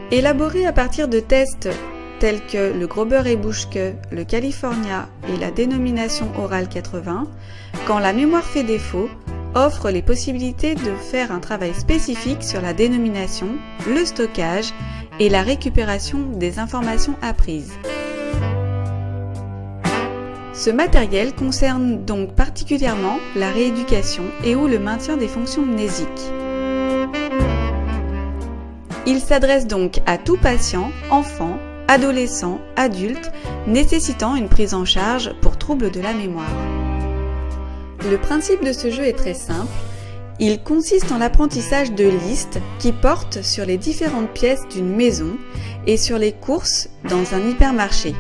Élaboré à partir de tests tels que le Grober-Buschke, le California et la dénomination orale 80, quand la mémoire fait défaut, offre les possibilités de faire un travail spécifique sur la dénomination, le stockage et la récupération des informations apprises. Ce matériel concerne donc particulièrement la rééducation et ou le maintien des fonctions mnésiques. Il s'adresse donc à tout patient, enfant, adolescent, adulte, nécessitant une prise en charge pour troubles de la mémoire. Le principe de ce jeu est très simple. Il consiste en l'apprentissage de listes qui portent sur les différentes pièces d'une maison et sur les courses dans un hypermarché.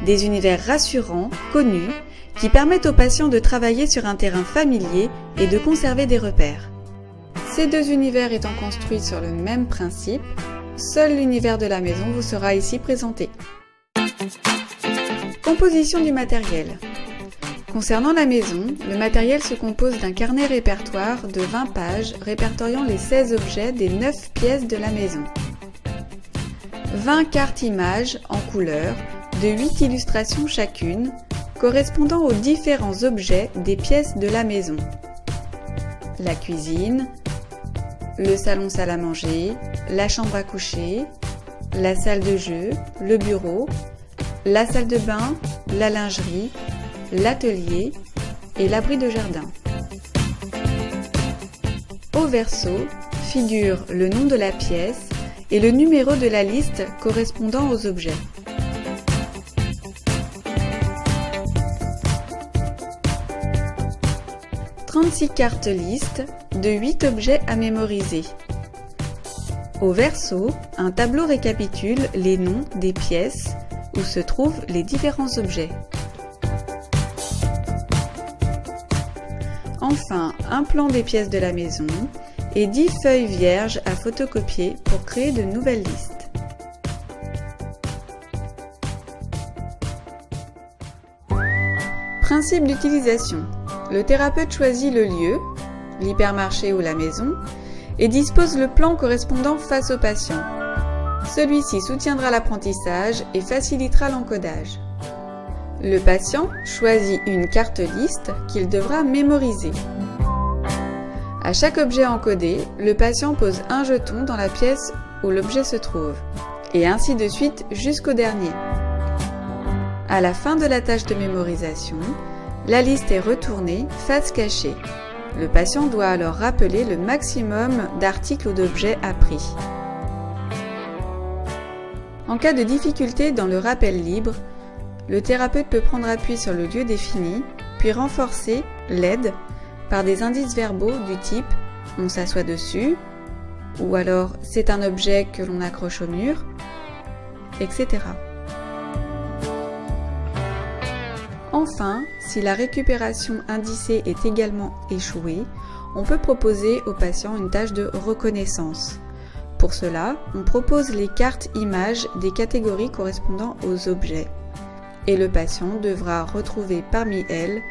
Des univers rassurants, connus, qui permettent aux patients de travailler sur un terrain familier et de conserver des repères. Ces deux univers étant construits sur le même principe, seul l'univers de la maison vous sera ici présenté. Composition du matériel. Concernant la maison, le matériel se compose d'un carnet répertoire de 20 pages répertoriant les 16 objets des 9 pièces de la maison. 20 cartes images en couleur de 8 illustrations chacune, correspondant aux différents objets des pièces de la maison. La cuisine, le salon-salle à manger, la chambre à coucher, la salle de jeu, le bureau, la salle de bain, la lingerie, l'atelier et l'abri de jardin. Au verso figure le nom de la pièce et le numéro de la liste correspondant aux objets. « 36 cartes listes de 8 objets à mémoriser. Au verso, un tableau récapitule les noms des pièces où se trouvent les différents objets. Enfin, un plan des pièces de la maison et 10 feuilles vierges à photocopier pour créer de nouvelles listes. Principe d'utilisation. Le thérapeute choisit le lieu, l'hypermarché ou la maison, et dispose le plan correspondant face au patient. Celui-ci soutiendra l'apprentissage et facilitera l'encodage. Le patient choisit une carte liste qu'il devra mémoriser. À chaque objet encodé, le patient pose un jeton dans la pièce où l'objet se trouve, et ainsi de suite jusqu'au dernier. À la fin de la tâche de mémorisation, la liste est retournée face cachée. Le patient doit alors rappeler le maximum d'articles ou d'objets appris. En cas de difficulté dans le rappel libre, le thérapeute peut prendre appui sur le lieu défini, puis renforcer l'aide par des indices verbaux du type « on s'assoit dessus » ou alors « c'est un objet que l'on accroche au mur », etc. Enfin, si la récupération indicée est également échouée, on peut proposer au patient une tâche de reconnaissance. Pour cela, on propose les cartes images des catégories correspondant aux objets. Et le patient devra retrouver parmi elles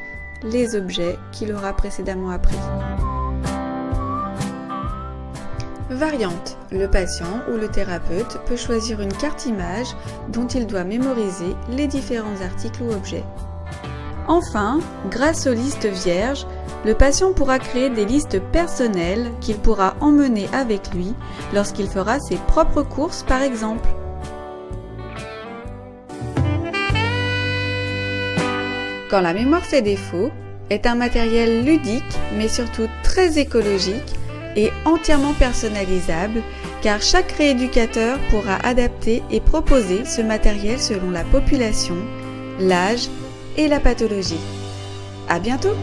les objets qu'il aura précédemment appris. Variante. Le patient ou le thérapeute peut choisir une carte image dont il doit mémoriser les différents articles ou objets. Enfin, grâce aux listes vierges, le patient pourra créer des listes personnelles qu'il pourra emmener avec lui lorsqu'il fera ses propres courses par exemple. Quand la mémoire fait défaut est un matériel ludique mais surtout très écologique et entièrement personnalisable car chaque rééducateur pourra adapter et proposer ce matériel selon la population, l'âge et la pathologie. À bientôt!